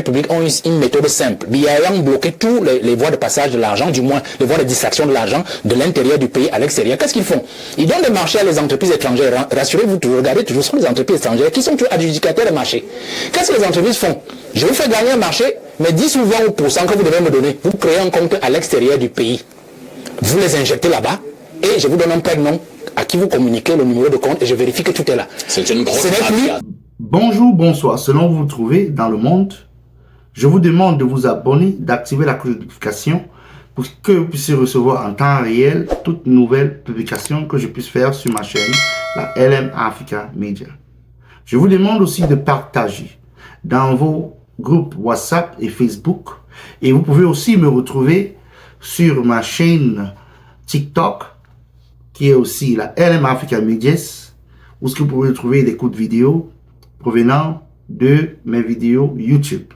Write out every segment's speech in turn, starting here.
publics ont une méthode simple, ayant bloqué tous les voies de passage de l'argent, du moins les voies de distraction de l'argent de l'intérieur du pays à l'extérieur. Qu'est-ce qu'ils font? Ils donnent des marchés à les entreprises étrangères. Rassurez-vous, regardez toujours sur les entreprises étrangères qui sont adjudicataires des marchés. Qu'est-ce que les entreprises font? Je vous fais gagner un marché, mais 10 ou 20% que vous devez me donner, vous créez un compte à l'extérieur du pays. Vous les injectez là-bas et je vous donne un prénom à qui vous communiquez le numéro de compte et je vérifie que tout est là. C'est une grosse mafia. Bonjour, bonsoir. Selon vous vous trouvez dans le monde, je vous demande de vous abonner, d'activer la cloche de notification pour que vous puissiez recevoir en temps réel toute nouvelle publication que je puisse faire sur ma chaîne, la LM Africa Media. Je vous demande aussi de partager dans vos groupes WhatsApp et Facebook. Et vous pouvez aussi me retrouver sur ma chaîne TikTok, qui est aussi la LM Africa Media, où vous pouvez trouver des courtes vidéos provenant de mes vidéos YouTube.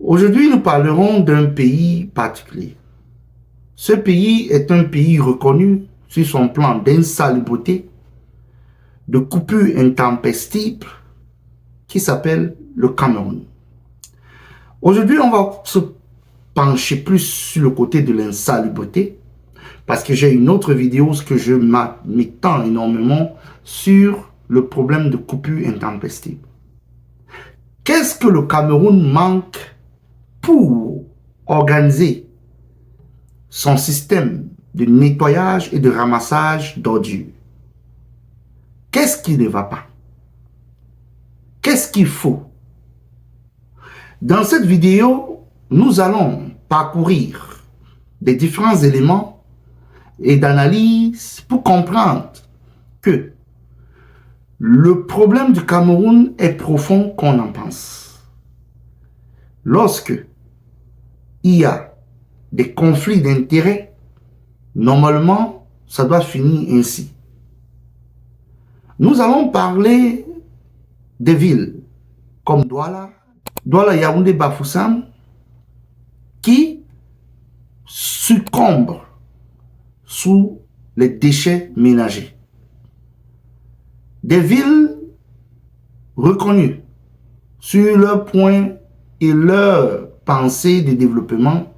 Aujourd'hui, nous parlerons d'un pays particulier. Ce pays est un pays reconnu sur son plan d'insalubrité, de coupures intempestives, qui s'appelle le Cameroun. Aujourd'hui, on va se pencher plus sur le côté de l'insalubrité, parce que j'ai une autre vidéo que je m'étends énormément sur le problème de coupures intempestives. Qu'est-ce que le Cameroun manque pour organiser son système de nettoyage et de ramassage d'ordures? Qu'est-ce qui ne va pas? Qu'est-ce qu'il faut? Dans cette vidéo, nous allons parcourir des différents éléments et d'analyse pour comprendre que le problème du Cameroun est profond qu'on en pense. Lorsque il y a des conflits d'intérêts, normalement, ça doit finir ainsi. Nous allons parler des villes comme Douala, Yaoundé, Bafoussam, qui succombent sous les déchets ménagers. Des villes reconnues sur leur point et leur pensée de développement,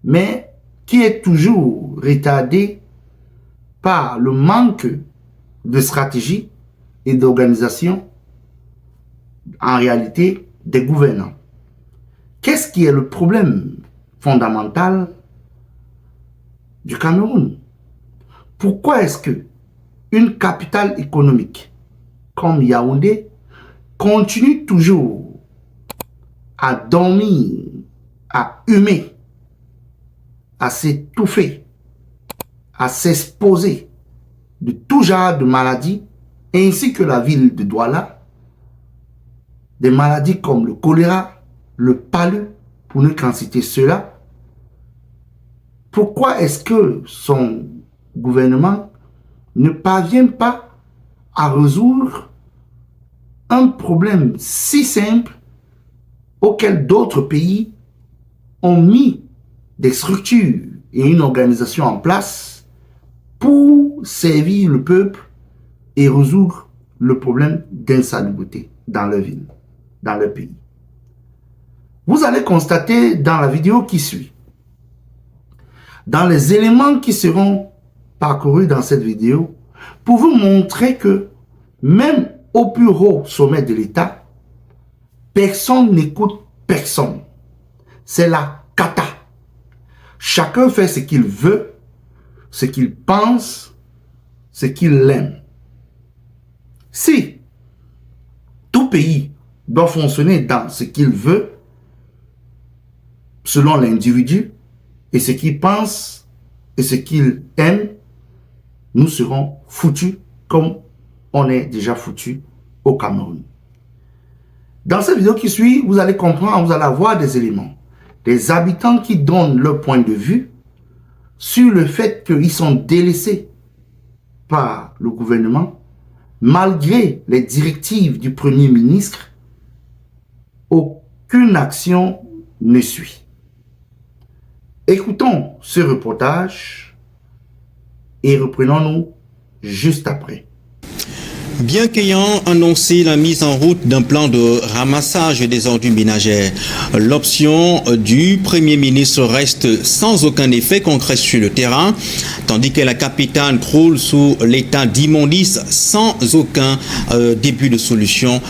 mais qui est toujours retardée par le manque de stratégie et d'organisation, en réalité, des gouvernants. Qu'est-ce qui est le problème fondamental du Cameroun? Pourquoi est-ce que une capitale économique comme Yaoundé continue toujours à dormir, à humer, à s'étouffer, à s'exposer de tout genre de maladies, ainsi que la ville de Douala, des maladies comme le choléra, le palu, pour ne qu'en citer cela? Pourquoi est-ce que son gouvernement ne parvient pas à résoudre un problème si simple auquel d'autres pays ont mis des structures et une organisation en place pour servir le peuple et résoudre le problème d'insalubrité dans leur ville, dans leur pays? Vous allez constater dans la vidéo qui suit, dans les éléments qui seront parcourus dans cette vidéo, pour vous montrer que même au plus haut sommet de l'État, personne n'écoute personne. C'est la cata. Chacun fait ce qu'il veut, ce qu'il pense, ce qu'il aime. Si tout pays doit fonctionner dans ce qu'il veut, selon l'individu, et ce qu'il pense, et ce qu'il aime, nous serons foutus comme on est déjà foutus au Cameroun. Dans cette vidéo qui suit, vous allez comprendre, vous allez avoir des éléments, des habitants qui donnent leur point de vue sur le fait qu'ils sont délaissés par le gouvernement, malgré les directives du Premier ministre, aucune action ne suit. Écoutons ce reportage et reprenons-nous juste après. Bien qu'ayant annoncé la mise en route d'un plan de ramassage des ordures ménagères, l'option du Premier ministre reste sans aucun effet concret sur le terrain, tandis que la capitale croule sous l'état d'immondice sans aucun début de solution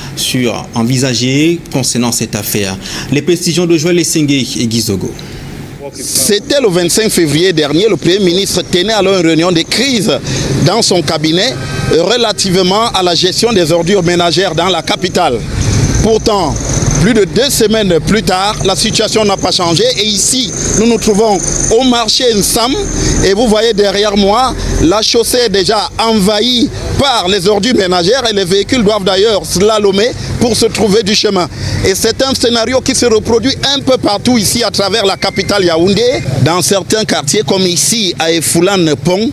envisagée concernant cette affaire. Les précisions de Joël Essenge et Gizogo. C'était le 25 février dernier, le Premier ministre tenait alors une réunion de crise dans son cabinet relativement à la gestion des ordures ménagères dans la capitale. Pourtant, plus de 2 semaines plus tard, la situation n'a pas changé et ici, nous nous trouvons au marché Nsam et vous voyez derrière moi, la chaussée est déjà envahie par les ordures ménagères et les véhicules doivent d'ailleurs slalomer pour se trouver du chemin. Et c'est un scénario qui se reproduit un peu partout ici à travers la capitale Yaoundé. Dans certains quartiers comme ici à Efoulan-Pont,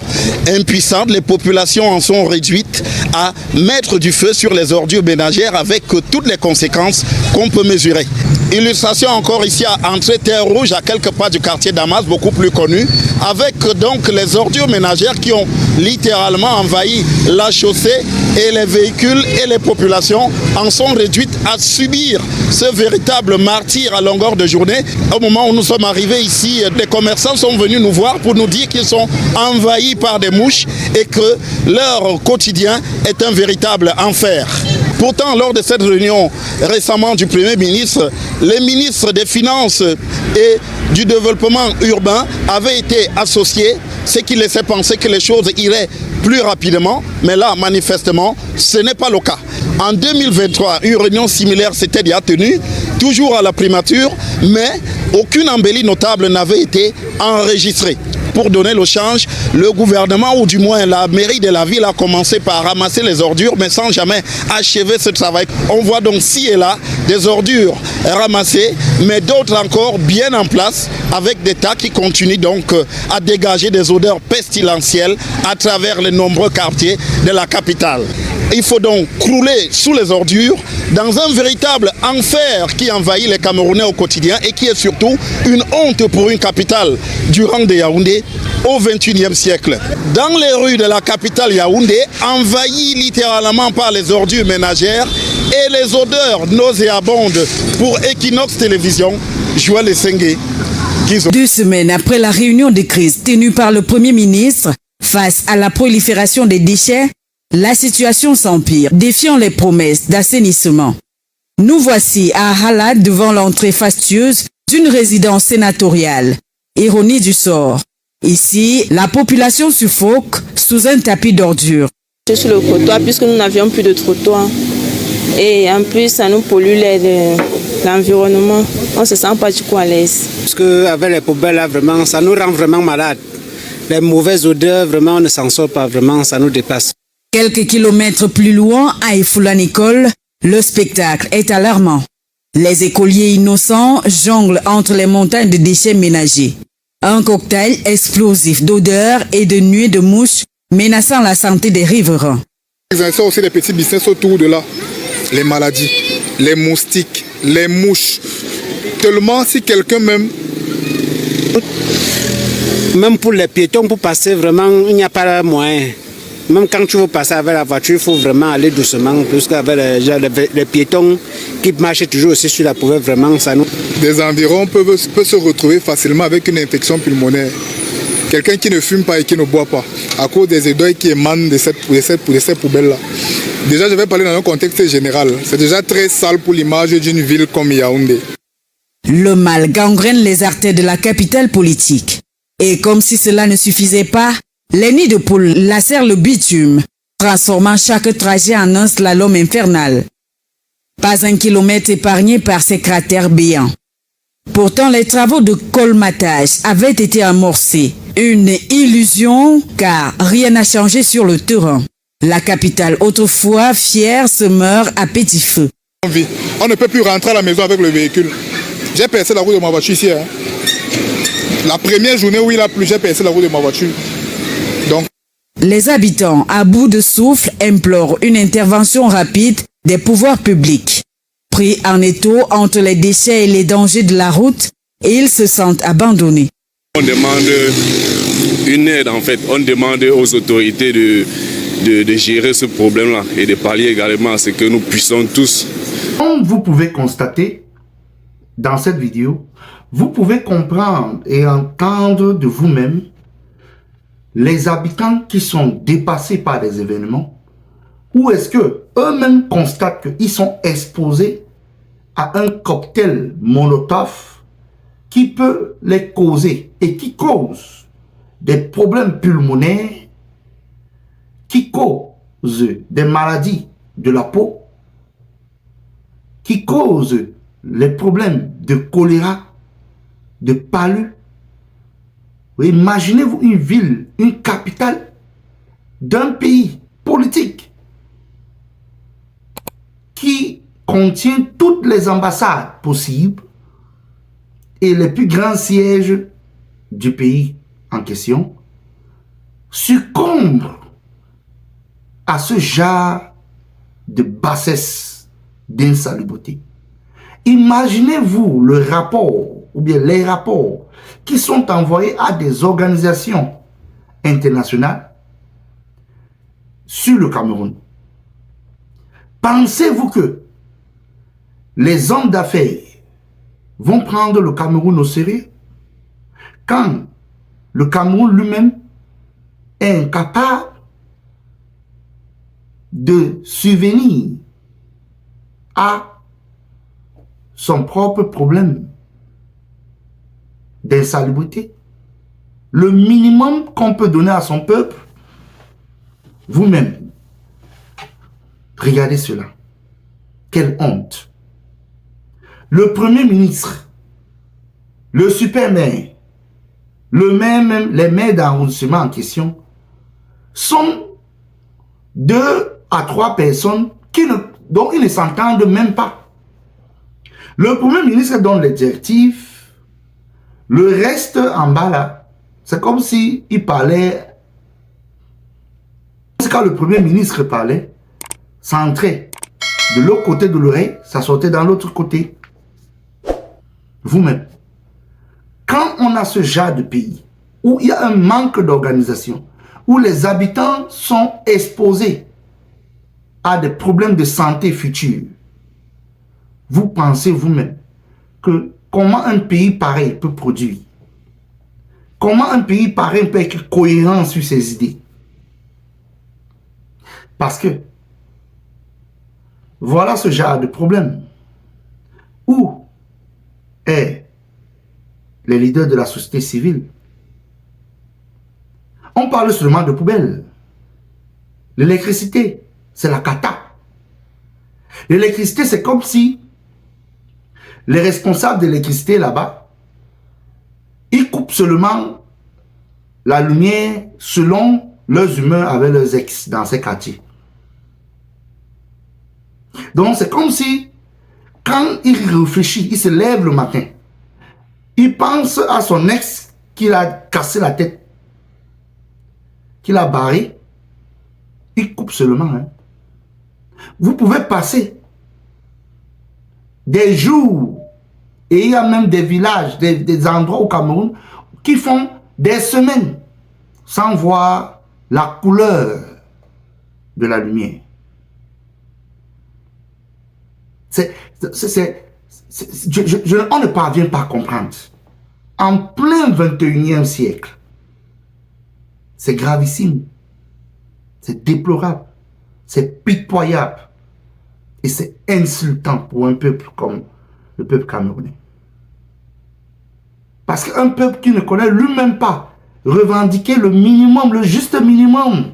impuissantes, les populations en sont réduites à mettre du feu sur les ordures ménagères avec toutes les conséquences qu'on peut mesurer. Illustration encore ici à Entrée Terre Rouge, à quelques pas du quartier Damas, beaucoup plus connu, avec donc les ordures ménagères qui ont littéralement envahi la chaussée et les véhicules et les populations en sont réduites à subir ce véritable martyre à longueur de journée. Au moment où nous sommes arrivés ici, les commerçants sont venus nous voir pour nous dire qu'ils sont envahis par des mouches et que leur quotidien est un véritable enfer. Pourtant, lors de cette réunion récemment du Premier ministre, les ministres des Finances et du Développement urbain avaient été associés, ce qui laissait penser que les choses iraient plus rapidement, mais là, manifestement, ce n'est pas le cas. En 2023, une réunion similaire s'était déjà tenue, toujours à la primature, mais aucune embellie notable n'avait été enregistrée. Pour donner le change, le gouvernement, ou du moins la mairie de la ville, a commencé par ramasser les ordures, mais sans jamais achever ce travail. On voit donc ci et là des ordures ramassées, mais d'autres encore bien en place, avec des tas qui continuent donc à dégager des odeurs pestilentielles à travers les nombreux quartiers de la capitale. Il faut donc crouler sous les ordures dans un véritable enfer qui envahit les Camerounais au quotidien et qui est surtout une honte pour une capitale du rang de Yaoundé au XXIe siècle. Dans les rues de la capitale Yaoundé, envahie littéralement par les ordures ménagères et les odeurs nauséabondes pour Equinox Télévision, Joël Essenge. 2 semaines après la réunion de crise tenue par le Premier ministre face à la prolifération des déchets, la situation s'empire, défiant les promesses d'assainissement. Nous voici à Halad devant l'entrée fastueuse d'une résidence sénatoriale. Ironie du sort. Ici, la population suffoque sous un tapis d'ordures. Sur le trottoir, puisque nous n'avions plus de trottoir. Et en plus, ça nous pollue l'environnement. On ne se sent pas du coup à l'aise. Parce qu'avec les poubelles, là, vraiment, ça nous rend vraiment malades. Les mauvaises odeurs, vraiment, on ne s'en sort pas, vraiment, ça nous dépasse. Quelques kilomètres plus loin, à Efoulan-École, le spectacle est alarmant. Les écoliers innocents jonglent entre les montagnes de déchets ménagers. Un cocktail explosif d'odeurs et de nuées de mouches menaçant la santé des riverains. Ils installent aussi des petits business autour de là. Les maladies, les moustiques, les mouches. Tellement si quelqu'un même pour les piétons, pour passer, vraiment, il n'y a pas de moyen. Même quand tu veux passer avec la voiture, il faut vraiment aller doucement. Parce qu'avec les piétons qui marchent toujours aussi sur la poubelle, vraiment, ça nous... Des environs peuvent se retrouver facilement avec une infection pulmonaire. Quelqu'un qui ne fume pas et qui ne boit pas, à cause des odeurs qui émanent de ces poubelles-là. Déjà, je vais parler dans un contexte général. C'est déjà très sale pour l'image d'une ville comme Yaoundé. Le mal gangrène les artères de la capitale politique. Et comme si cela ne suffisait pas, les nids de poules lacèrent le bitume, transformant chaque trajet en un slalom infernal. Pas un kilomètre épargné par ces cratères béants. Pourtant, les travaux de colmatage avaient été amorcés. Une illusion, car rien n'a changé sur le terrain. La capitale, autrefois fière, se meurt à petit feu. On ne peut plus rentrer à la maison avec le véhicule. J'ai percé la roue de ma voiture ici. La première journée où il a plu, j'ai percé la roue de ma voiture. Donc... Les habitants, à bout de souffle, implorent une intervention rapide des pouvoirs publics. Pris en étau entre les déchets et les dangers de la route, ils se sentent abandonnés. On demande une aide en fait, on demande aux autorités de gérer ce problème-là et de pallier également à ce que nous puissions tous. Comme vous pouvez constater dans cette vidéo, vous pouvez comprendre et entendre de vous-même les habitants qui sont dépassés par des événements, ou est-ce que eux-mêmes constatent qu'ils sont exposés à un cocktail Molotov qui peut les causer et qui cause des problèmes pulmonaires, qui cause des maladies de la peau, qui cause les problèmes de choléra, de palu. Imaginez-vous une ville, une capitale d'un pays politique qui contient toutes les ambassades possibles et les plus grands sièges du pays en question, succombe à ce genre de bassesse, d'insalubrité. Imaginez-vous le rapport ou bien les rapports qui sont envoyés à des organisations internationales sur le Cameroun. Pensez-vous que les hommes d'affaires vont prendre le Cameroun au sérieux quand le Cameroun lui-même est incapable de subvenir à son propre problème d'insalubrité? Le minimum qu'on peut donner à son peuple, vous-même, regardez cela. Quelle honte. Le Premier ministre, le super maire, les maires d'arrondissement en question sont 2 à 3 personnes dont ils ne s'entendent même pas. Le Premier ministre donne les directives. Le reste en bas là, c'est comme si il parlait. Quand le Premier ministre parlait, ça entrait de l'autre côté de l'oreille, ça sortait dans l'autre côté. Vous-même, quand on a ce genre de pays où il y a un manque d'organisation, où les habitants sont exposés à des problèmes de santé futurs, vous pensez vous-même que comment un pays pareil peut produire? Comment un pays pareil peut être cohérent sur ses idées? Parce que voilà ce genre de problème. Où est les leaders de la société civile? On parle seulement de poubelles. L'électricité, c'est la cata. L'électricité, c'est comme si les responsables de l'électricité là-bas, ils coupent seulement la lumière selon leurs humeurs avec leurs ex dans ces quartiers. Donc c'est comme si, quand il réfléchit, il se lève le matin, il pense à son ex qui a cassé la tête, qui l'a barré, il coupe seulement. Hein. Vous pouvez passer des jours, et il y a même des villages, des endroits au Cameroun qui font des semaines sans voir la couleur de la lumière. On ne parvient pas à comprendre. En plein 21e siècle, c'est gravissime, c'est déplorable, c'est pitoyable et c'est insultant pour un peuple comme le peuple camerounais. Parce qu'un peuple qui ne connaît lui-même pas revendiquer le minimum, le juste minimum,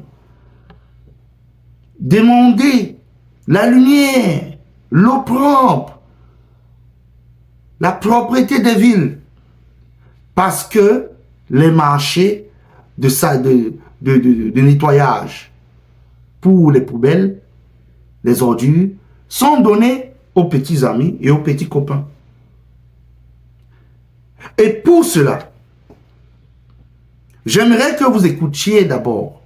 demander la lumière, l'eau propre, la propreté des villes, parce que les marchés de nettoyage pour les poubelles, les ordures, sont donnés aux petits amis et aux petits copains. Et pour cela, j'aimerais que vous écoutiez d'abord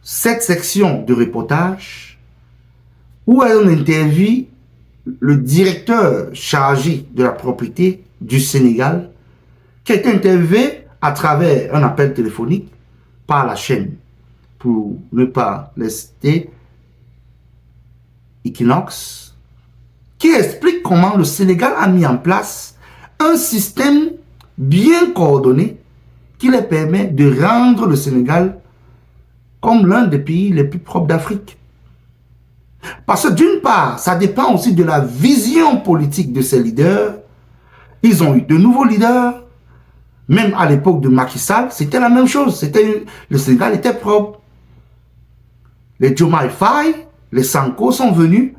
cette section de reportage où on interviewe le directeur chargé de la propriété du Sénégal, qui a été interviewé à travers un appel téléphonique par la chaîne pour ne pas les citer, Equinox, qui explique comment le Sénégal a mis en place un système bien coordonné qui les permet de rendre le Sénégal comme l'un des pays les plus propres d'Afrique. Parce que d'une part, ça dépend aussi de la vision politique de ces leaders. Ils ont eu de nouveaux leaders. Même à l'époque de Macky Sall, c'était la même chose. Le Sénégal était propre. Les Diomaye Faye, les Sanko sont venus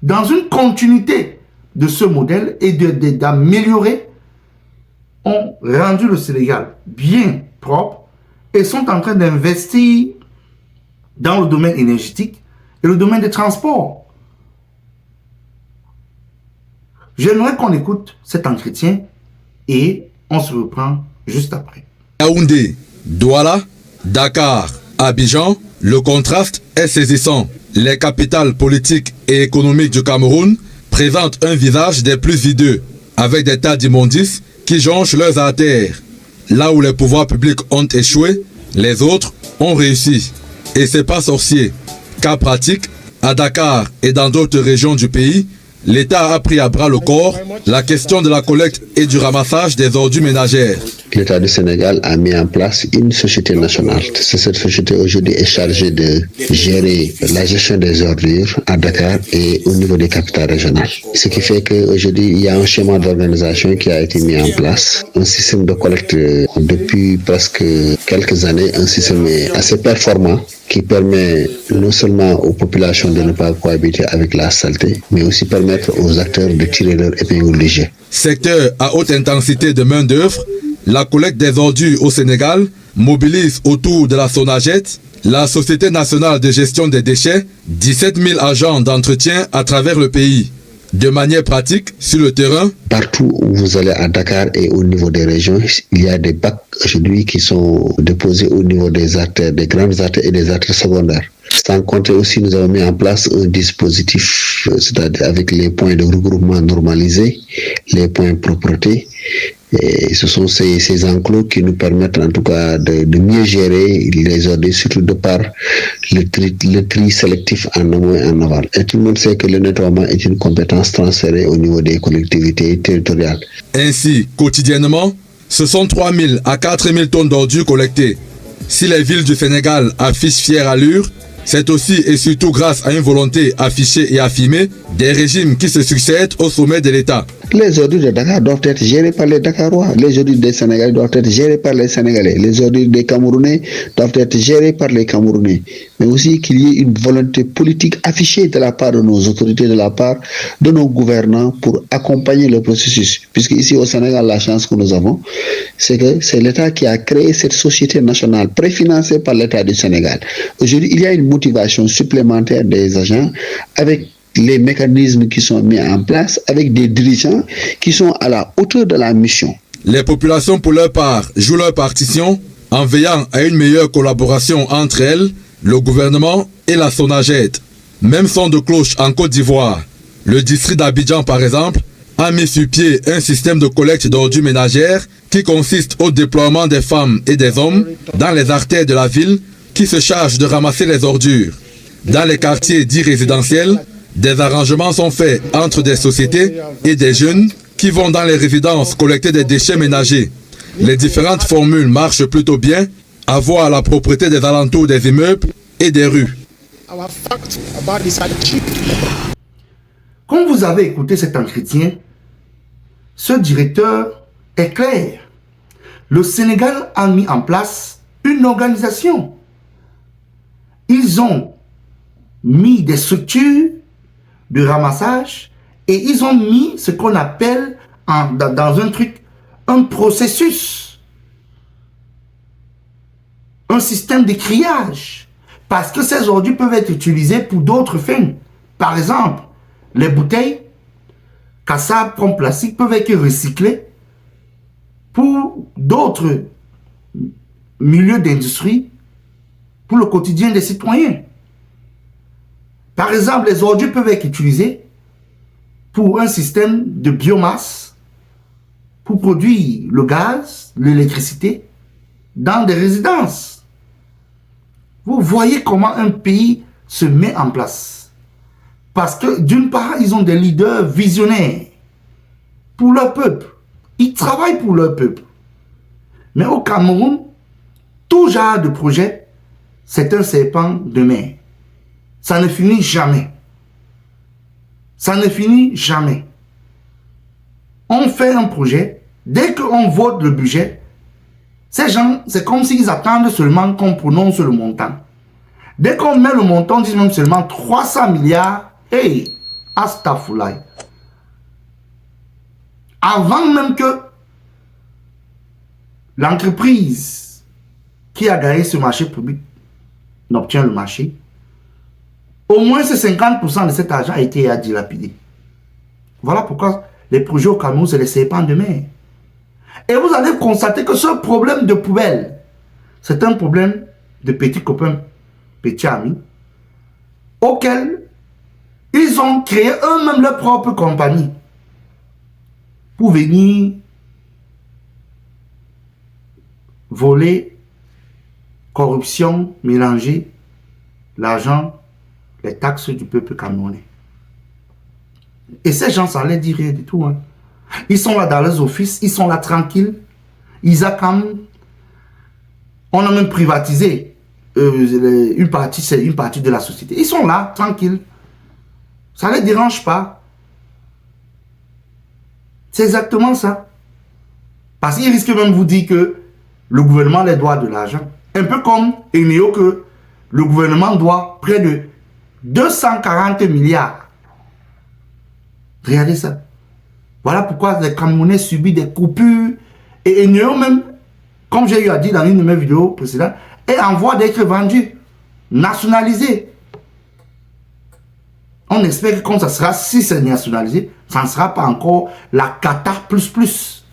dans une continuité de ce modèle et d'améliorer, ont rendu le Sénégal bien propre et sont en train d'investir dans le domaine énergétique et le domaine des transports. J'aimerais qu'on écoute cet entretien et on se reprend juste après. Yaoundé, Douala, Dakar, Abidjan, le contraste est saisissant. Les capitales politiques et économiques du Cameroun présentent un visage des plus hideux, avec des tas d'immondices qui jonchent leurs artères. Là où les pouvoirs publics ont échoué, les autres ont réussi. Et c'est pas sorcier. Cas pratique, à Dakar et dans d'autres régions du pays, l'État a pris à bras le corps la question de la collecte et du ramassage des ordures ménagères. L'État du Sénégal a mis en place une société nationale. Cette société aujourd'hui est chargée de gérer la gestion des ordures à Dakar et au niveau des capitales régionales. Ce qui fait qu'aujourd'hui, il y a un schéma d'organisation qui a été mis en place, un système de collecte depuis presque quelques années, un système assez performant qui permet non seulement aux populations de ne pas cohabiter avec la saleté, mais aussi permettre aux acteurs de tirer leur épingle du jeu. Secteur à haute intensité de main-d'œuvre, la collecte des ordures au Sénégal mobilise autour de la Sonaget, la Société nationale de gestion des déchets, 17 000 agents d'entretien à travers le pays. De manière pratique, sur le terrain, partout où vous allez à Dakar et au niveau des régions, il y a des bacs aujourd'hui qui sont déposés au niveau des artères, des grandes artères et des artères secondaires. Sans compter aussi, nous avons mis en place un dispositif, c'est-à-dire avec les points de regroupement normalisés, les points propreté. Et ce sont ces enclos qui nous permettent en tout cas de mieux gérer les ordures, surtout de par le tri sélectif en amont et en aval. Et tout le monde sait que le nettoiement est une compétence transférée au niveau des collectivités territoriales. Ainsi, quotidiennement, ce sont 3 000 à 4 000 tonnes d'ordures collectées. Si les villes du Sénégal affichent fière allure, c'est aussi et surtout grâce à une volonté affichée et affirmée des régimes qui se succèdent au sommet de l'État. Les ordures de Dakar doivent être gérées par les Dakarois. Les ordures des Sénégalais doivent être gérées par les Sénégalais. Les ordures des Camerounais doivent être gérées par les Camerounais. Mais aussi qu'il y ait une volonté politique affichée de la part de nos autorités, de la part de nos gouvernants pour accompagner le processus. Puisque ici au Sénégal, la chance que nous avons, c'est que c'est l'État qui a créé cette société nationale préfinancée par l'État du Sénégal. Aujourd'hui, il y a une motivation supplémentaire des agents avec les mécanismes qui sont mis en place, avec des dirigeants qui sont à la hauteur de la mission. Les populations, pour leur part, jouent leur partition en veillant à une meilleure collaboration entre elles, le gouvernement et la Sonaget. Même son de cloche en Côte d'Ivoire. Le district d'Abidjan, par exemple, a mis sur pied un système de collecte d'ordures ménagères qui consiste au déploiement des femmes et des hommes dans les artères de la ville qui se chargent de ramasser les ordures. Dans les quartiers dits résidentiels, des arrangements sont faits entre des sociétés et des jeunes qui vont dans les résidences collecter des déchets ménagers. Les différentes formules marchent plutôt bien, à voir la propreté des alentours des immeubles et des rues. Comme vous avez écouté cet entretien, ce directeur est clair. Le Sénégal a mis en place une organisation. Ils ont mis des structures de ramassage et ils ont mis ce qu'on appelle dans un truc, un processus, un système de triage, parce que ces ordures peuvent être utilisées pour d'autres fins. Par exemple, les bouteilles cassables comme plastique peuvent être recyclées pour d'autres milieux d'industrie, pour le quotidien des citoyens. Par exemple, les ordures peuvent être utilisées pour un système de biomasse, pour produire le gaz, l'électricité, dans des résidences. Vous voyez comment un pays se met en place. Parce que d'une part, ils ont des leaders visionnaires pour leur peuple. Ils travaillent pour leur peuple. Mais au Cameroun, tout genre de projet, c'est un serpent de mer. Ça ne finit jamais. Ça ne finit jamais. On fait un projet, dès qu'on vote le budget, ces gens, c'est comme s'ils attendent seulement qu'on prononce le montant. Dès qu'on met le montant, on dit même seulement 300 milliards. Hey, astaghfirullah. Avant même que l'entreprise qui a gagné ce marché public n'obtient le marché, au moins ce 50% de cet argent a été dilapidé. Voilà pourquoi les projets au Cameroun, c'est les serpents de mer. Et vous allez constater que ce problème de poubelle, c'est un problème de petits copains, petits amis, auquel ils ont créé eux-mêmes leur propre compagnie pour venir voler, corruption, mélanger l'argent, les taxes du peuple camerounais. Et ces gens, ça ne les dit rien du tout. Hein. Ils sont là dans leurs offices, ils sont là tranquilles, ils accament. On a même privatisé une partie de la société. Ils sont là, tranquilles. Ça ne les dérange pas. C'est exactement ça. Parce qu'ils risquent même de vous dire que le gouvernement les doit de l'argent. Un peu comme Eneo, que le gouvernement doit près de 240 milliards. Regardez ça. Voilà pourquoi les Camerounais subissent des coupures. Et Eneo même, comme j'ai eu à dire dans une de mes vidéos précédentes, est en voie d'être vendu, nationalisé. On espère que quand ça sera, si c'est nationalisé, ça ne sera pas encore la cata plus.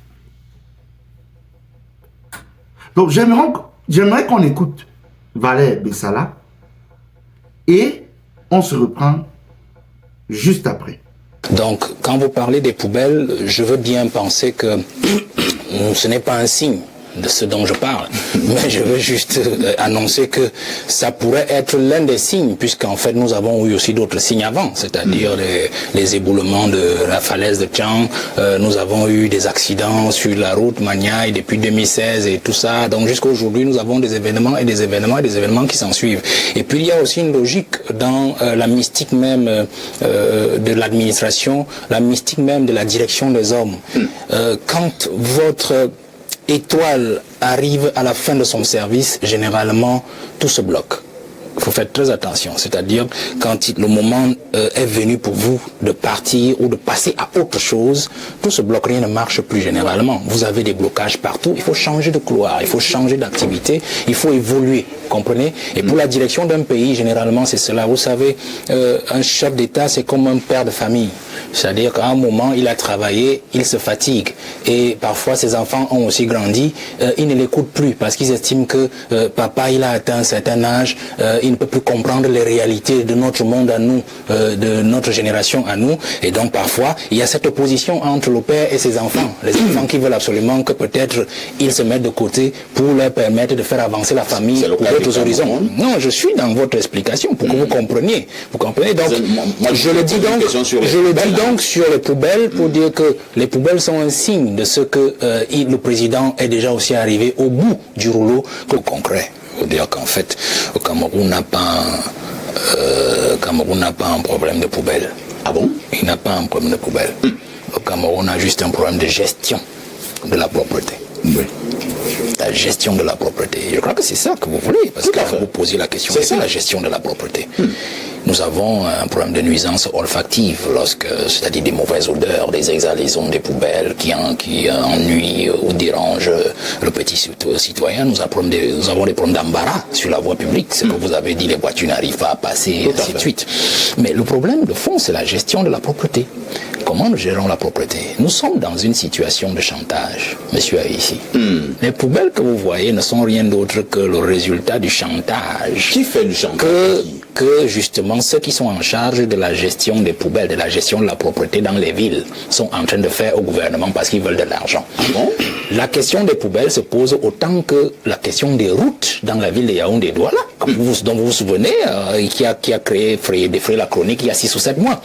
Donc j'aimerais qu'on écoute Valère Bessala et on se reprend juste après. Donc, quand vous parlez des poubelles, je veux bien penser que ce n'est pas un signe de ce dont je parle, mais je veux juste annoncer que ça pourrait être l'un des signes, puisqu'en fait nous avons eu aussi d'autres signes avant, c'est-à-dire les éboulements de la falaise de Tchang, nous avons eu des accidents sur la route Maniaï depuis 2016 et tout ça, donc jusqu'à aujourd'hui nous avons des événements et des événements et des événements qui s'en suivent. Et puis il y a aussi une logique dans la mystique même de l'administration, la mystique même de la direction des hommes. Quand votre étoile arrive à la fin de son service, généralement, tout se bloque. Il faut faire très attention. C'est-à-dire, quand le moment est venu pour vous de partir ou de passer à autre chose, tout se bloque, rien ne marche plus généralement. Vous avez des blocages partout. Il faut changer de couloir, il faut changer d'activité, il faut évoluer. Comprenez? Et pour la direction d'un pays, généralement, c'est cela. Vous savez, un chef d'État, c'est comme un père de famille. C'est-à-dire qu'à un moment, il a travaillé, il se fatigue. Et parfois, ses enfants ont aussi grandi. Ils ne l'écoutent plus parce qu'ils estiment que papa, il a atteint un certain âge. Il ne peut plus comprendre les réalités de notre monde à nous, de notre génération à nous. Et donc, parfois, il y a cette opposition entre le père et ses enfants. Les enfants qui veulent absolument que peut-être ils se mettent de côté pour leur permettre de faire avancer la famille pour d'autres horizons. Non, je suis dans votre explication pour que vous compreniez. Vous comprenez? Donc, je le dis donc sur les poubelles pour dire que les poubelles sont un signe de ce que le président est déjà aussi arrivé au bout du rouleau concret. Il faut dire qu'en fait, le Cameroun n'a pas un problème de poubelle. Ah bon? Il n'a pas un problème de poubelle. Le Cameroun a juste un problème de gestion de la propreté. Oui. La gestion de la propreté. Je crois que c'est ça que vous voulez, parce que vous posez la question, c'est la gestion de la propreté. Nous avons un problème de nuisance olfactive, c'est-à-dire des mauvaises odeurs, des exhalaisons des poubelles qui ennuient ou dérangent le petit citoyen. Nous avons des problèmes d'embarras sur la voie publique. Ce que vous avez dit, les voitures n'arrivent pas à passer, et ainsi de suite. Mais le problème de fond, c'est la gestion de la propreté. Comment nous gérons la propreté? Nous sommes dans une situation de chantage, monsieur ici. Les poubelles que vous voyez ne sont rien d'autre que le résultat du chantage. Qui fait du chantage? Que justement ceux qui sont en charge de la gestion des poubelles, de la gestion de la propreté dans les villes, sont en train de faire au gouvernement parce qu'ils veulent de l'argent. La question des poubelles se pose autant que la question des routes dans la ville de Yaoundé. Voilà dont vous vous souvenez, qui a défrayé la chronique il y a 6 ou 7 mois.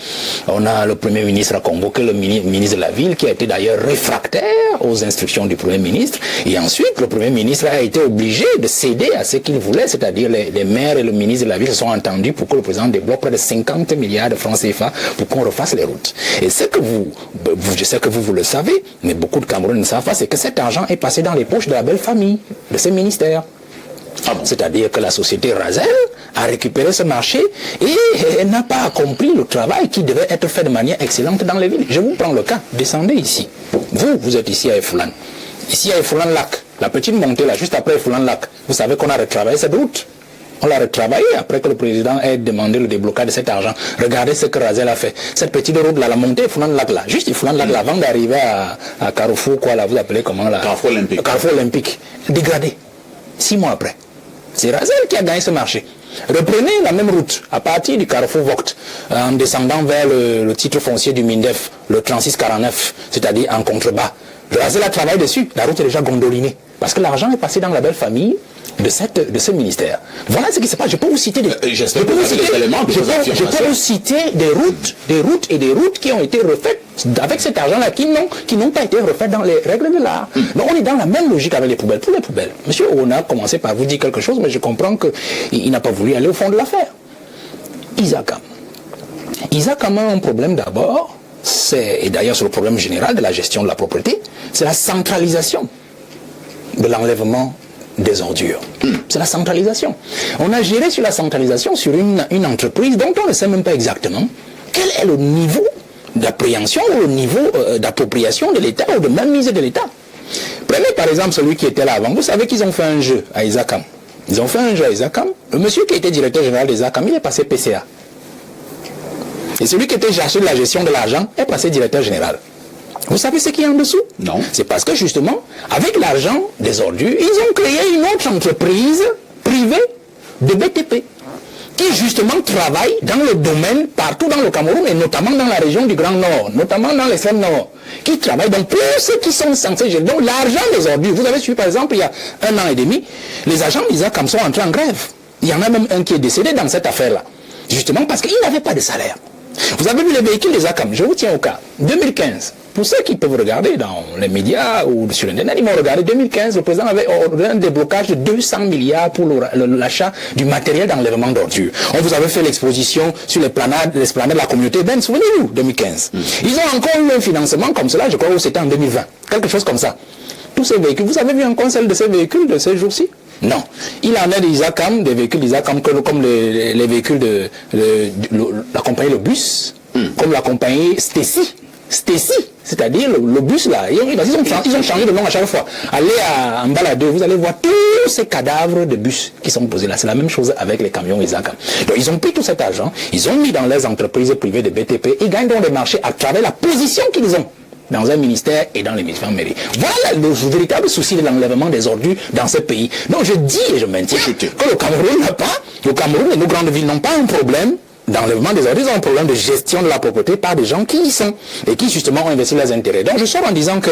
On a le Premier ministre a convoqué le ministre de la Ville, qui a été d'ailleurs réfractaire aux instructions du Premier ministre. Et ensuite, le Premier ministre a été obligé de céder à ce qu'il voulait, c'est-à-dire les maires et le ministre de la Ville se sont entendus pour que le président débloque près de 50 milliards de francs CFA pour qu'on refasse les routes. Et ce que je sais que vous le savez, mais beaucoup de Camerounais ne savent pas, c'est que cet argent est passé dans les poches de la belle famille, de ces ministères. C'est-à-dire que la société Razel a récupéré ce marché et elle n'a pas accompli le travail qui devait être fait de manière excellente dans les villes. Je vous prends le cas, descendez ici. Vous êtes ici à Efoulan. Ici à Efoulan-Lac, la petite montée là, juste après Efoulan-Lac, vous savez qu'on a retravaillé cette route. On l'a retravaillé après que le président ait demandé le déblocage de cet argent. Regardez ce que Razel a fait. Cette petite route là, la montée Efoulan-Lac là, juste Efoulan-Lac là, avant d'arriver à Carrefour, quoi là, vous appelez comment là? Carrefour Olympique. Carrefour Olympique. Dégradé. 6 mois après. C'est Razel qui a gagné ce marché. Reprenez la même route à partir du Carrefour Vogt, en descendant vers le titre foncier du MINDEF, le 3649, c'est-à-dire en contrebas. Razel a travaillé dessus. La route est déjà gondolinée. Parce que l'argent est passé dans la belle famille de ce ministère. Voilà ce qui se passe. Je peux vous citer des routes qui ont été refaites avec cet argent-là, qui n'ont pas été refaites dans les règles de l'art. Donc on est dans la même logique avec les poubelles. Pour les poubelles, monsieur on a commencé par vous dire quelque chose, mais je comprends qu'il n'a pas voulu aller au fond de l'affaire. Isaac a un problème d'abord, et d'ailleurs c'est le problème général de la gestion de la propriété, c'est la centralisation de l'enlèvement des ordures. C'est la centralisation. On a géré sur la centralisation sur une entreprise dont on ne sait même pas exactement quel est le niveau d'appréhension ou le niveau d'appropriation de l'État ou de mainmise de l'État. Prenez par exemple celui qui était là avant. Vous savez qu'ils ont fait un jeu à Isakam. Ils ont fait un jeu à Isakam. Le monsieur qui était directeur général d'Isakam, il est passé PCA. Et celui qui était chargé de la gestion de l'argent est passé directeur général. Vous savez ce qu'il y a en dessous? Non. C'est parce que justement, avec l'argent des ordures, ils ont créé une autre entreprise privée de BTP qui justement travaille dans le domaine partout dans le Cameroun et notamment dans la région du Grand Nord, notamment dans l'extrême Nord, qui travaille dans tous ceux qui sont censés gérer. Donc l'argent des ordures, vous avez suivi par exemple il y a 1 an et demi, les agents d'Isakam sont entrés en grève. Il y en a même un qui est décédé dans cette affaire-là, justement parce qu'il n'avait pas de salaire. Vous avez vu les véhicules des ACAM, je vous tiens au cas. 2015, pour ceux qui peuvent regarder dans les médias ou sur Internet, ils vont regarder 2015, le président avait ordonné un déblocage de 200 milliards pour l'achat du matériel d'enlèvement d'ordures. On vous avait fait l'exposition sur l'esplanade de la communauté urbaine, souvenez-vous, 2015. Ils ont encore eu un financement comme cela, je crois que c'était en 2020, quelque chose comme ça. Tous ces véhicules, vous avez vu encore celle de ces véhicules de ces jours-ci? Non. Il en est des ISACAM, des véhicules d'ISACAM comme les véhicules de la compagnie Le Bus, comme la compagnie Stacy, c'est-à-dire le bus là. Ils ont changé de nom à chaque fois. Allez à Mbalade, vous allez voir tous ces cadavres de bus qui sont posés là. C'est la même chose avec les camions ISACAM. Donc ils ont pris tout cet argent, ils ont mis dans les entreprises privées de BTP, ils gagnent dans les marchés à travers la position qu'ils ont dans un ministère et dans les ministères mairies. Voilà le véritable souci de l'enlèvement des ordures dans ce pays. Donc je dis et je maintiens que le Cameroun et nos grandes villes n'ont pas un problème d'enlèvement des ordures, ils ont un problème de gestion de la propriété par des gens qui y sont et qui justement ont investi leurs intérêts. Donc je sors en disant que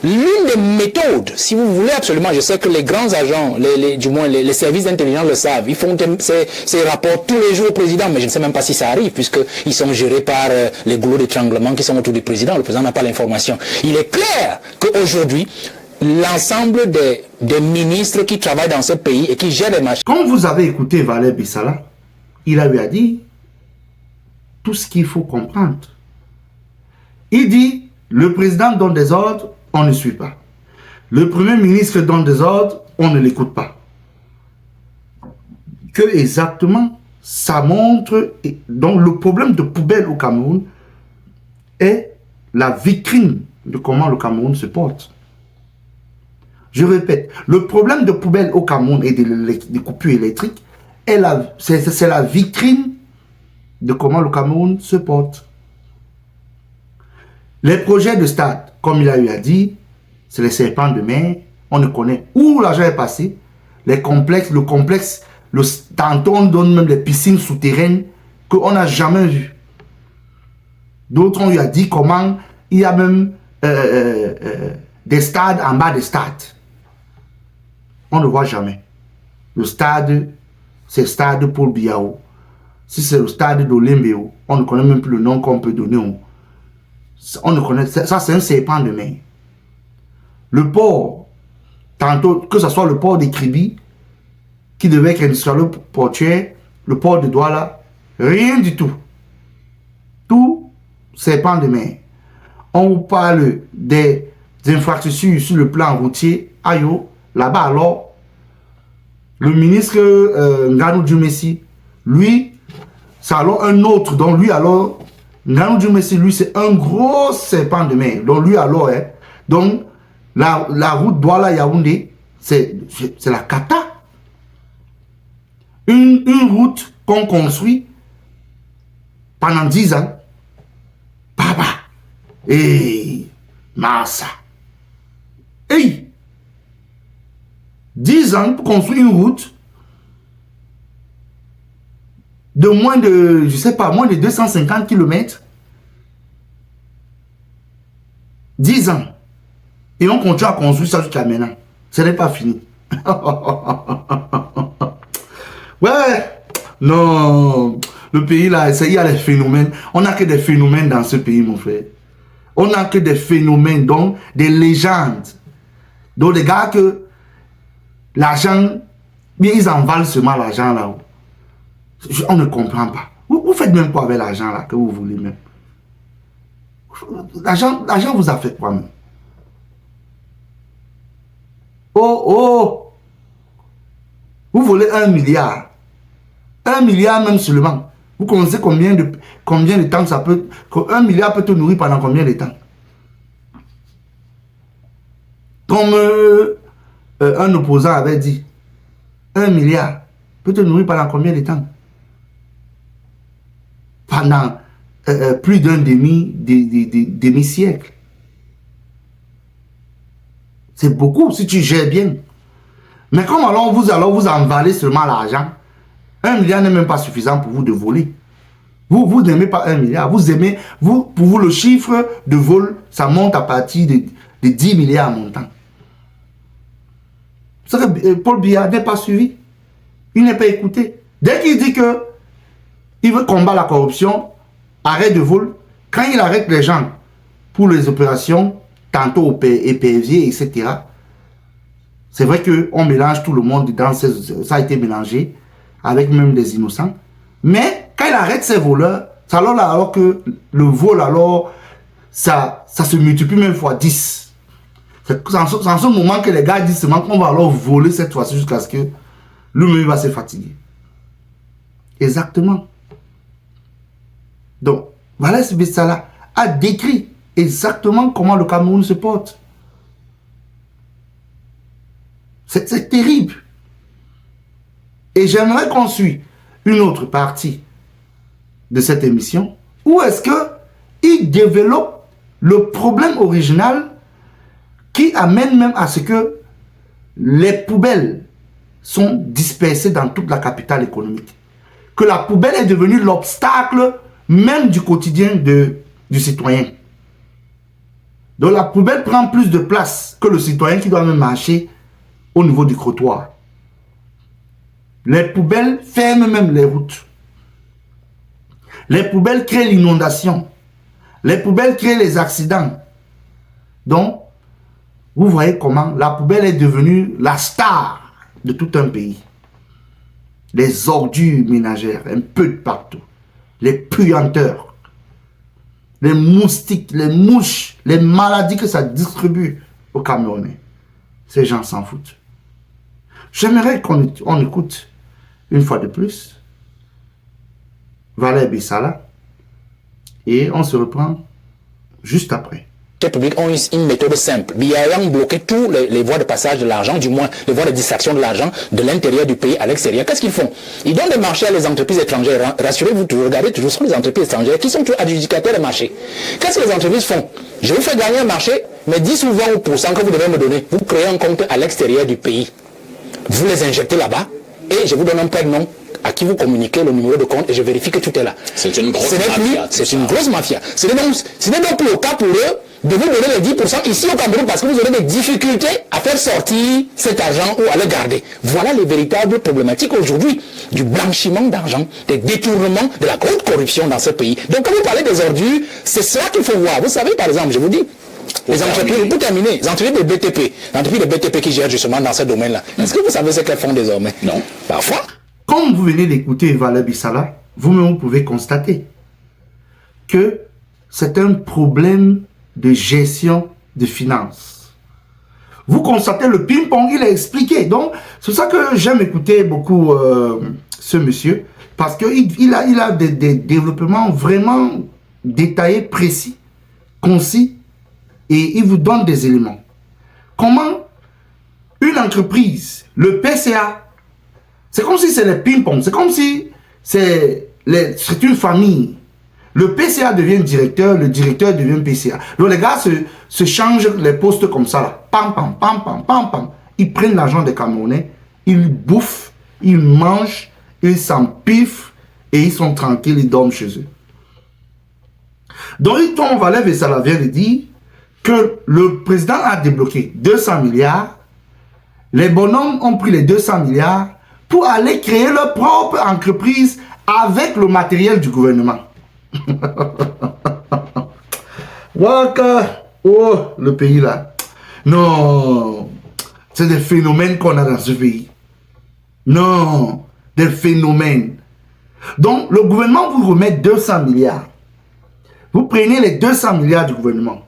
l'une des méthodes, si vous voulez absolument, je sais que les grands agents, du moins les services d'intelligence le savent, ils font ces rapports tous les jours au président, mais je ne sais même pas si ça arrive puisqu'ils sont gérés par les goulots d'étranglement qui sont autour du président. Le président n'a pas l'information. Il est clair qu'aujourd'hui, l'ensemble des ministres qui travaillent dans ce pays et qui gèrent les marchés. Quand vous avez écouté Valère Bissala, il a eu à dire tout ce qu'il faut comprendre. Il dit, le président donne des ordres, on ne suit pas. Le premier ministre donne des ordres, on ne l'écoute pas. Que exactement, ça montre, donc le problème de poubelle au Cameroun est la vitrine de comment le Cameroun se porte. Je répète, le problème de poubelle au Cameroun et des coupures électriques, c'est la vitrine de comment le Cameroun se porte. Les projets de stade, comme il a eu à dire, c'est les serpents de mer, on ne connaît où l'argent est passé, le complexe, tantôt on donne même les piscines souterraines qu'on n'a jamais vues. D'autres ont eu à dire comment il y a même des stades en bas des stades. On ne voit jamais. Le stade, c'est le stade Paul Biao, si c'est le stade d'Olimbéo, on ne connaît même plus le nom qu'on peut donner. On ne connaît, ça c'est un serpent de mer. Le port, tantôt, que ce soit le port des Kribi, qui devait être industriel portuaire, le port de Douala, rien du tout. Tout serpent de mer. On vous parle des infrastructures sur le plan routier, ayo, là-bas alors, le ministre Nganou Djoumessi, lui, c'est alors un autre, donc lui alors, Nganou Djoumessi, lui, c'est un gros serpent de mer. Donc lui alors, donc la route Douala-Yaoundé, c'est la cata. Une route qu'on construit pendant 10 ans. Papa. Et Massa. Hey. 10 ans pour construire une route de moins de, je sais pas, moins de 250 km. 10 ans. Et on continue à construire ça jusqu'à maintenant. Ce n'est pas fini. Ouais. Non. Le pays là, il y a des phénomènes. On n'a que des phénomènes dans ce pays, mon frère. On n'a que des phénomènes, donc des légendes. Donc les gars que l'argent, ils en valent seulement l'argent là. On ne comprend pas. Vous faites même quoi avec l'argent là que vous voulez même? L'argent vous a fait quoi même? Oh! Vous voulez 1 milliard. 1 milliard même seulement. Vous connaissez combien de temps ça peut... 1 milliard peut te nourrir pendant combien de temps? Comme un opposant avait dit, 1 milliard peut te nourrir pendant combien de temps? Pendant plus d'un demi-siècle. C'est beaucoup si tu gères bien. Mais comme alors vous envalez seulement l'argent, 1 milliard n'est même pas suffisant pour vous de voler. Vous n'aimez pas 1 milliard. Pour vous, le chiffre de vol, ça monte à partir de 10 milliards montant. C'est que Paul Biya n'est pas suivi. Il n'est pas écouté. Dès qu'il dit que il veut combattre la corruption, arrêt de vol, quand il arrête les gens pour les opérations, tantôt au épervier, etc., c'est vrai qu'on mélange tout le monde dans ça a été mélangé avec même des innocents. Mais quand il arrête ces voleurs, alors que le vol, alors, ça se multiplie même fois 10. C'est en ce moment que les gars disent seulement qu'on va alors voler cette fois-ci jusqu'à ce que lui-même va se fatiguer. Exactement. Donc, Wallace Bissala a décrit exactement comment le Cameroun se porte. C'est terrible. Et j'aimerais qu'on suive une autre partie de cette émission où est-ce qu'il développe le problème original qui amène même à ce que les poubelles sont dispersées dans toute la capitale économique. Que la poubelle est devenue l'obstacle même du quotidien du citoyen. Donc la poubelle prend plus de place que le citoyen qui doit même marcher au niveau du trottoir. Les poubelles ferment même les routes. Les poubelles créent l'inondation. Les poubelles créent les accidents. Donc, vous voyez comment la poubelle est devenue la star de tout un pays. Les ordures ménagères, un peu de partout. Les puanteurs. Les moustiques, les mouches, les maladies que ça distribue aux Camerounais. Ces gens s'en foutent. J'aimerais qu'on écoute une fois de plus Wallace Bissala et on se reprend juste après. Les publics ont une méthode simple. Biayang bloqué tous les voies de passage de l'argent, du moins les voies de distraction de l'argent de l'intérieur du pays à l'extérieur. Qu'est-ce qu'ils font? Ils donnent des marchés à les entreprises étrangères. Rassurez-vous, regardez toujours, ce sont les entreprises étrangères qui sont adjudicataires des marchés. Qu'est-ce que les entreprises font? Je vous fais gagner un marché, mais 10 ou 20% que vous devez me donner, vous créez un compte à l'extérieur du pays. Vous les injectez là-bas et je vous donne un prénom à qui vous communiquez le numéro de compte et je vérifie que tout est là. C'est une grosse mafia. C'est une grosse mafia. Ce n'est donc plus le cas pour eux de vous donner les 10% ici au Cameroun parce que vous aurez des difficultés à faire sortir cet argent ou à le garder. Voilà les véritables problématiques aujourd'hui du blanchiment d'argent, des détournements, de la grande corruption dans ce pays. Donc quand vous parlez des ordures, c'est cela qu'il faut voir. Vous savez, par exemple, je vous dis, les entreprises, pour terminer, les entreprises de BTP, les entreprises de BTP qui gèrent justement dans ce domaine-là, est-ce que vous savez ce qu'elles font désormais? Non. Parfois. Comme vous venez d'écouter Valère Bissala, vous-même pouvez constater que c'est un problème de gestion de finances. Vous constatez le ping-pong, il a expliqué. Donc, c'est ça que j'aime écouter beaucoup ce monsieur, parce qu'il a des développements vraiment détaillés, précis, concis, et il vous donne des éléments. Comment une entreprise, le PCA, c'est comme si c'est le ping-pong, c'est comme si c'est une famille. Le PCA devient directeur, le directeur devient PCA. Donc les gars se changent les postes comme ça là. Pam, pam, pam, pam, pam, pam. Ils prennent l'argent des Camerounais, ils bouffent, ils mangent, ils s'empiffent et ils sont tranquilles, ils dorment chez eux. Donc Tom Valère Bissala vient de dire que le président a débloqué 200 milliards. Les bonhommes ont pris les 200 milliards pour aller créer leur propre entreprise avec le matériel du gouvernement. Waka, oh, le pays là. Non, c'est des phénomènes qu'on a dans ce pays. Non, des phénomènes. Donc, le gouvernement vous remet 200 milliards. Vous prenez les 200 milliards du gouvernement,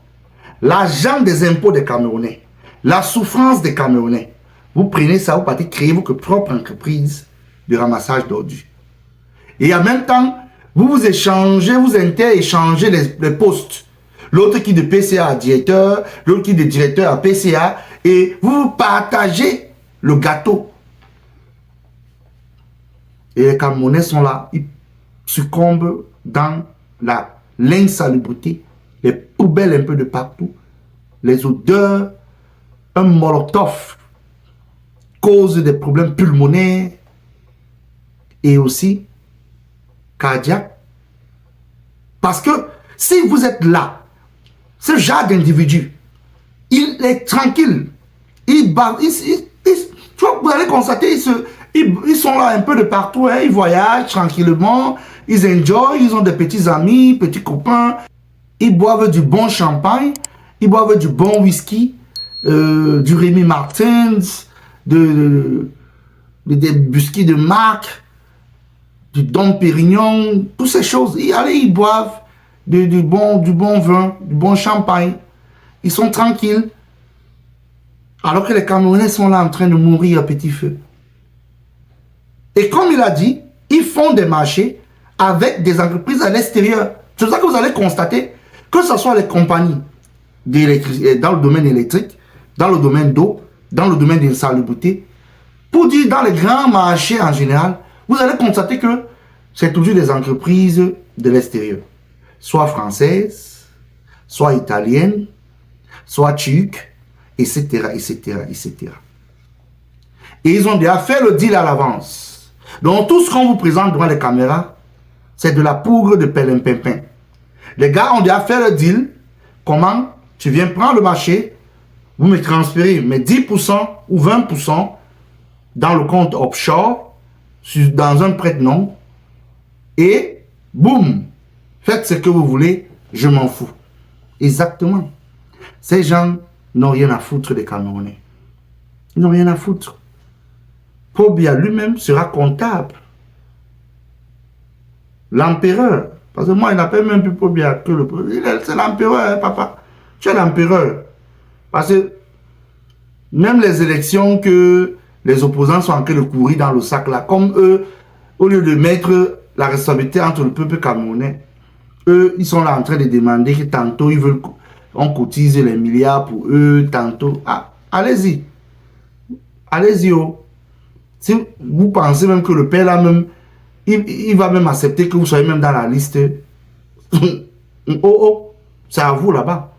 l'argent des impôts des Camerounais, la souffrance des Camerounais. Vous prenez ça, vous partez créer votre propre entreprise de ramassage d'ordures. Et en même temps, vous échangez, vous inter-échangez les postes. L'autre qui de PCA à directeur, l'autre qui de directeur à PCA, et vous partagez le gâteau. Et les Camerounais sont là, ils succombent dans l'insalubrité, les poubelles un peu de partout, les odeurs, un molotov cause des problèmes pulmonaires et aussi cardiaque. Parce que si vous êtes là, ce genre d'individu, il est tranquille. Vous allez constater, ils sont là un peu de partout, hein, ils voyagent tranquillement, ils enjoy, ils ont des petits amis, petits copains, ils boivent du bon champagne, ils boivent du bon whisky, du Rémy Martins, des whisky de marque, du Dom Pérignon, toutes ces choses. Ils boivent du bon vin, du bon champagne. Ils sont tranquilles. Alors que les Camerounais sont là en train de mourir à petit feu. Et comme il a dit, ils font des marchés avec des entreprises à l'extérieur. C'est ça que vous allez constater, que ce soit les compagnies dans le domaine électrique, dans le domaine d'eau, dans le domaine de l'insalubrité, pour dire dans les grands marchés en général, vous allez constater que c'est toujours des entreprises de l'extérieur. Soit françaises, soit italiennes, soit turques, etc., etc., etc. Et ils ont déjà fait le deal à l'avance. Donc tout ce qu'on vous présente devant les caméras, c'est de la poudre de perlimpinpin. Les gars ont déjà fait le deal. Comment? Tu viens prendre le marché, vous me transférez mes 10% ou 20% dans le compte offshore, dans un prête-nom, et boum, faites ce que vous voulez, je m'en fous. Exactement. Ces gens n'ont rien à foutre des Camerounais. Ils n'ont rien à foutre. Paul Biya lui-même sera comptable. L'empereur, parce que moi, il n'appelle même plus Paul Biya que le... C'est l'empereur, hein, papa. Tu es l'empereur. Parce que même les élections que les opposants sont en train de courir dans le sac là, comme eux, au lieu de mettre la responsabilité entre le peuple camerounais, eux, ils sont là en train de demander que tantôt ils veulent on cotise les milliards pour eux, tantôt. Ah, allez-y. Allez-y, oh. Si vous pensez même que le père là même, il va même accepter que vous soyez même dans la liste. Oh, c'est à vous là-bas.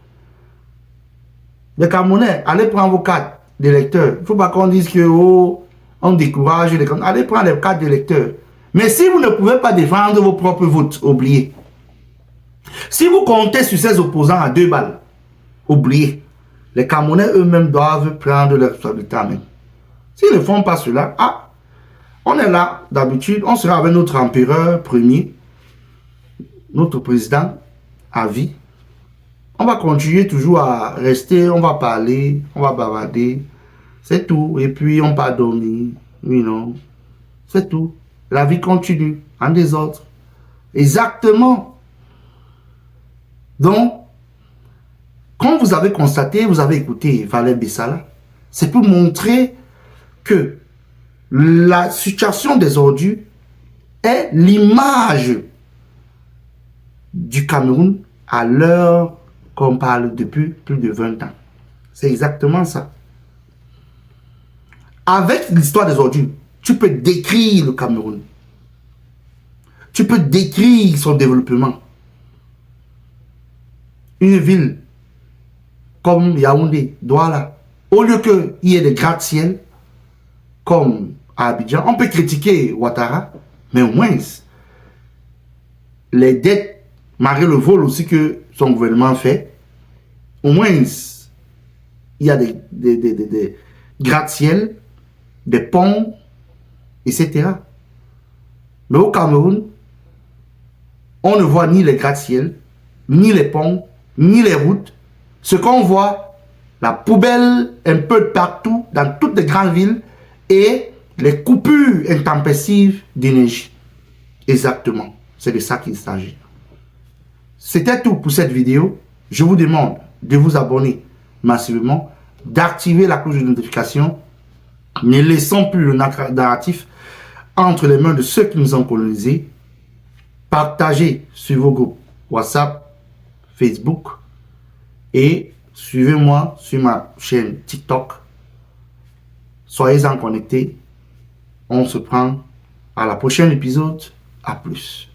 Les Camerounais, allez prendre vos cartes d'électeurs. Il ne faut pas qu'on dise que on décourage les Camerounais. Allez prendre les cartes d'électeurs. Mais si vous ne pouvez pas défendre vos propres votes, oubliez. Si vous comptez sur ces opposants à 2 balles, oublier. Les Camerounais eux-mêmes doivent prendre leurs responsabilités en main. S'ils ne font pas cela, on est là, d'habitude, on sera avec notre empereur premier, notre président à vie. On va continuer toujours à rester, on va parler, on va bavarder, c'est tout. Et puis on va dormir, c'est tout. La vie continue, en désordre. Exactement. Donc, quand vous avez constaté, vous avez écouté Valère Bessala, c'est pour montrer que la situation des ordures est l'image du Cameroun à l'heure qu'on parle depuis plus de 20 ans. C'est exactement ça. Avec l'histoire des ordures, tu peux décrire le Cameroun. Tu peux décrire son développement. Une ville comme Yaoundé, Douala, au lieu qu'il y ait des gratte-ciel comme à Abidjan, on peut critiquer Ouattara, mais au moins, les dettes, malgré le vol aussi que son gouvernement fait, au moins, il y a des gratte-ciel, des ponts, etc. Mais au Cameroun, on ne voit ni les gratte-ciel, ni les ponts, ni les routes. Ce qu'on voit, la poubelle un peu partout, dans toutes les grandes villes, et les coupures intempestives d'énergie. Exactement. C'est de ça qu'il s'agit. C'était tout pour cette vidéo. Je vous demande de vous abonner massivement, d'activer la cloche de notification. Ne laissons plus le narratif entre les mains de ceux qui nous ont colonisés. Partagez sur vos groupes WhatsApp, Facebook et suivez-moi sur ma chaîne TikTok. Soyez-en connectés. On se prend à la prochaine épisode. À plus.